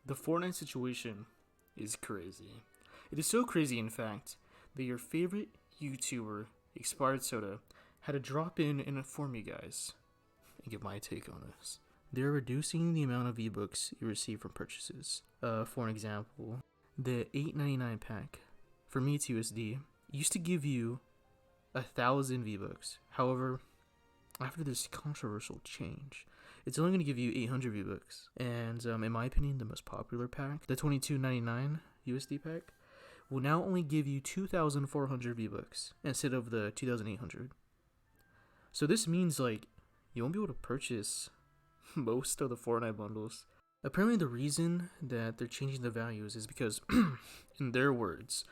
The Fortnite situation is crazy. It is so crazy, in fact, that your favorite YouTuber, Expired Soda, had to drop in and inform you guys and give my take on this. They're reducing the amount of V-Bucks you receive from purchases. For an example, the $8.99 pack for Me to USD used to give you 1,000 V-Bucks. However, after this controversial change, it's only going to give you 800 V-Bucks. And in my opinion, the most popular pack, the $22.99 USD pack, will now only give you 2,400 V-Bucks instead of the 2,800. So this means like you won't be able to purchase most of the Fortnite bundles. Apparently the reason that they're changing the values is because, in their words,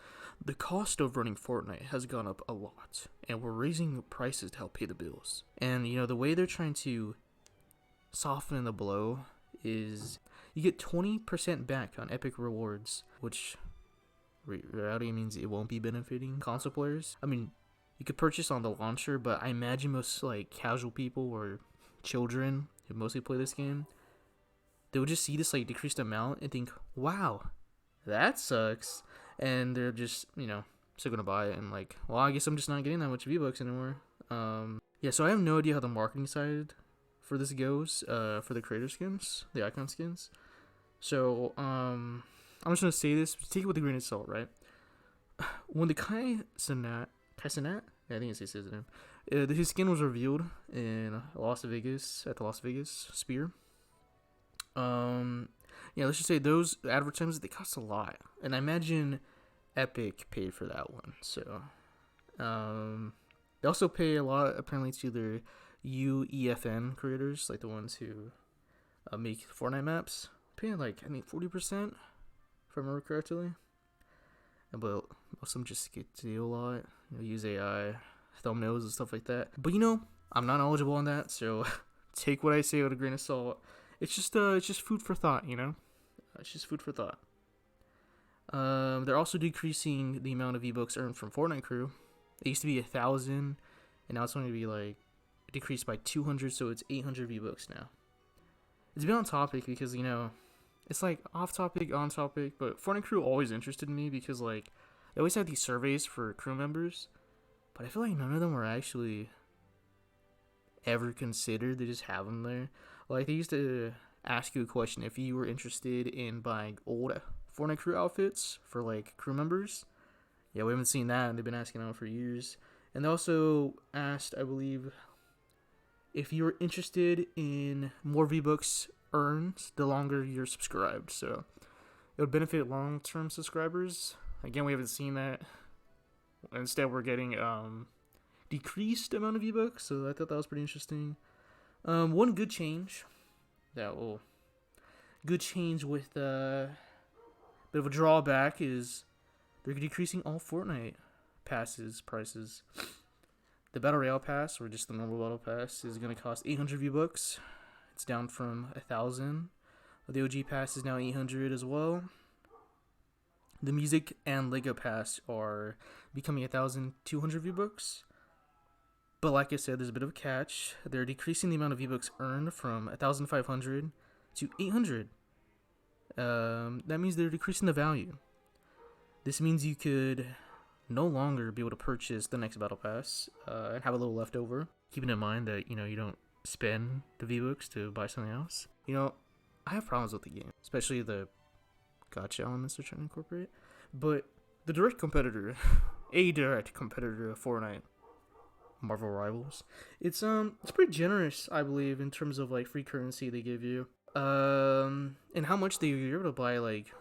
the cost of running Fortnite has gone up a lot, and we're raising prices to help pay the bills. And, the way they're trying to soften the blow is you get 20% back on Epic Rewards, which reality means it won't be benefiting console players. I mean, you could purchase on the launcher, but I imagine most, casual people or children who mostly play this game, they would just see this, decreased amount and think, wow, that sucks. And they're just, still gonna buy it and well, I guess I'm just not getting that much V-Bucks anymore. So I have no idea how the marketing side for this goes, for the creator skins, the icon skins. So, I'm just gonna say this, take it with a grain of salt, right? When the Kai Cenat, yeah, I think it's his name, his skin was revealed in Las Vegas, at the Las Vegas Sphere. Let's just say those advertisements, they cost a lot, and I imagine Epic paid for that one. So, they also pay a lot apparently to their UEFN creators, like the ones who make Fortnite maps, paying 40%, if I remember correctly. But most of them just get to do a lot, use AI, thumbnails and stuff like that. But I'm not knowledgeable on that, so take what I say with a grain of salt. It's just food for thought, It's just food for thought. They're also decreasing the amount of V-Bucks earned from Fortnite Crew. It used to be 1,000, and now it's going to be decreased by 200, so it's 800 V-Bucks now. It's been on topic because it's off topic, on topic, but Fortnite Crew always interested me because they always have these surveys for crew members, but I feel like none of them were actually ever considered. They just have them there. They used to ask you a question if you were interested in buying old Fortnite Crew outfits for crew members. Yeah, we haven't seen that, and they've been asking that for years. And they also asked, I believe, if you were interested in more V-Bucks earned the longer you're subscribed. So it would benefit long-term subscribers. Again, we haven't seen that. Instead, we're getting decreased amount of V-Bucks, so I thought that was pretty interesting. One good change with a bit of a drawback is they're decreasing all Fortnite passes prices. The Battle Royale pass, or just the normal Battle Pass, is going to cost 800 V-Bucks. It's down from 1,000. The OG pass is now 800 as well. The Music and Lego pass are becoming 1,200 V-Bucks. But like I said, there's a bit of a catch. They're decreasing the amount of V-Bucks earned from 1,500 to 800. That means they're decreasing the value. This means you could no longer be able to purchase the next Battle Pass and have a little left over. Keeping in mind that, you don't spend the V-Bucks to buy something else. I have problems with the game, especially the gacha elements they're trying to incorporate. But the direct competitor, of Fortnite, Marvel Rivals, it's pretty generous, I believe, in terms of free currency they give you, and how much you're able to buy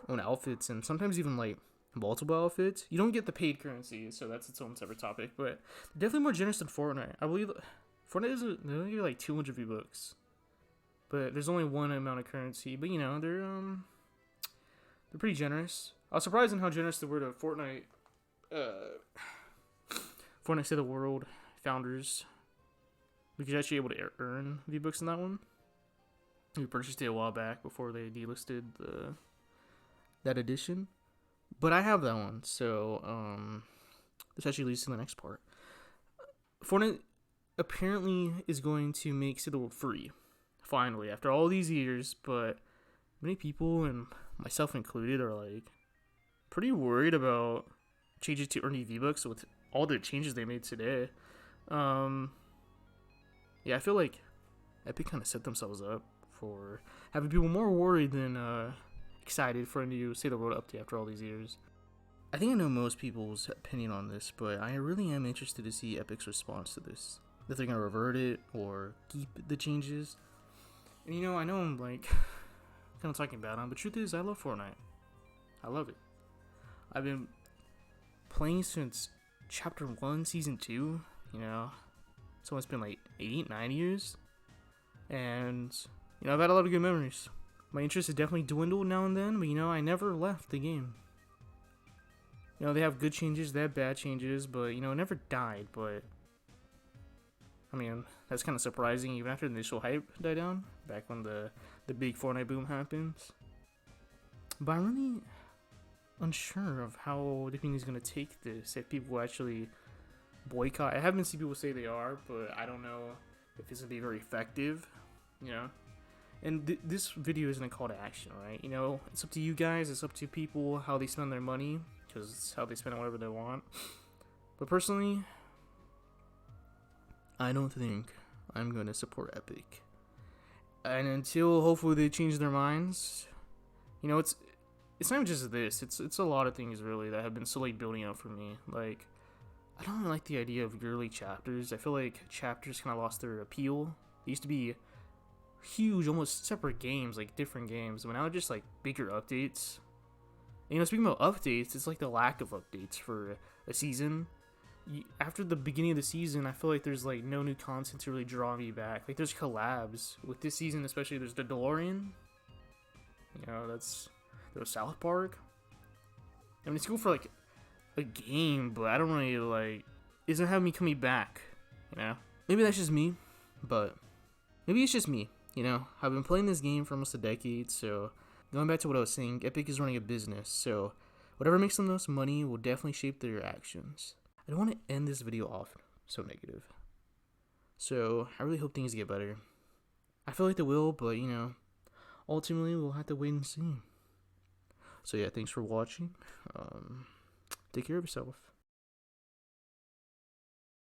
own outfits, and sometimes even multiple outfits. You don't get the paid currency, so that's its own separate topic. But they're definitely more generous than Fortnite. I believe Fortnite they only give 200 V-Bucks, but there's only one amount of currency. But they're pretty generous. I was surprised in how generous they were to Fortnite. Fortnite Save the World founders, because you're actually able to earn V-Bucks in that one. We purchased it a while back before they delisted that edition, but I have that one. So this actually leads to the next part. Fortnite apparently is going to make Save the World free, finally, after all these years. But many people, and myself included, are like pretty worried about changes to earning V-Bucks with all the changes they made today. Yeah, I feel like Epic kind of set themselves up for having people more worried than excited for a new Say the World update after all these years. I think I know most people's opinion on this, but I really am interested to see Epic's response to this. If they're gonna revert it or keep the changes. And you know, I know I'm like kind of talking bad on, but truth is, I love Fortnite. I love it. I've been playing since Chapter 1, Season 2. You know, so it's been like 8-9 years, and you know, I've had a lot of good memories. My interest has definitely dwindled now and then, but you know, I never left the game. You know, they have good changes, they have bad changes, but you know, it never died. But I mean, that's kind of surprising, even after the initial hype died down, back when the big Fortnite boom happens. But I'm really unsure of how the community is going to take this, if people actually boycott. I haven't seen people say they are, but I don't know if it's going to be very effective, you know. And this video isn't a call to action, right? You know, it's up to you guys, it's up to people how they spend their money, because it's how they spend it whatever they want. But personally, I don't think I'm going to support Epic. And until hopefully they change their minds, you know, it's not even just this. It's a lot of things really that have been slowly building up for me. Like, I don't really like the idea of yearly chapters. I feel like chapters kind of lost their appeal. They used to be huge, almost separate games, like different games. But now they're just like bigger updates. And, you know, speaking about updates, it's like the lack of updates for a season. After the beginning of the season, I feel like there's like no new content to really draw me back. Like, there's collabs with this season, especially. There's the DeLorean. You know, there was South Park. I mean, it's cool for like a game, but I don't really like. Isn't having me coming back. You know, maybe that's just me, but maybe it's just me. You know, I've been playing this game for almost a decade, so going back to what I was saying, Epic is running a business, so whatever makes them the most money will definitely shape their actions. I don't want to end this video off so negative. So, I really hope things get better. I feel like they will, but, you know, ultimately we'll have to wait and see. So, yeah, thanks for watching. Take care of yourself.